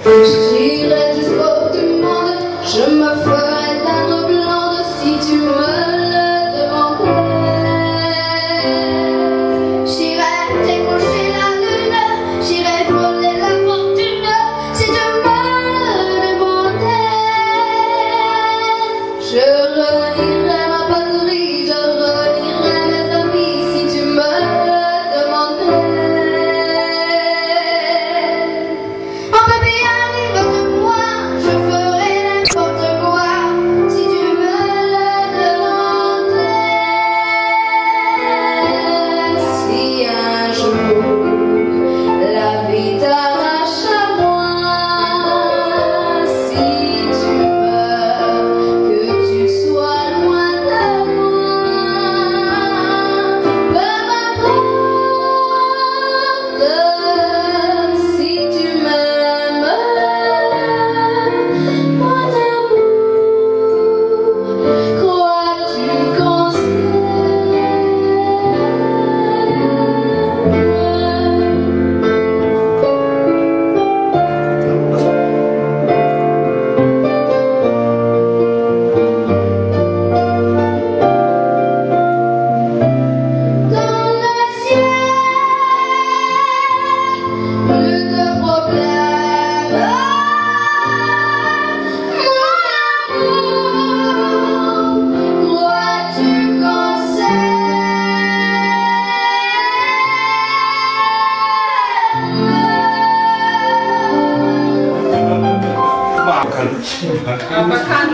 J'irai jusqu'au bout du monde, je me ferai teindre blonde si tu me le demandais. J'irai décrocher la lune, j'irai voler la fortune si tu me le demandais. Je renierai ma patrie, je renierai mes amis si tu me le demandais. Apa kan,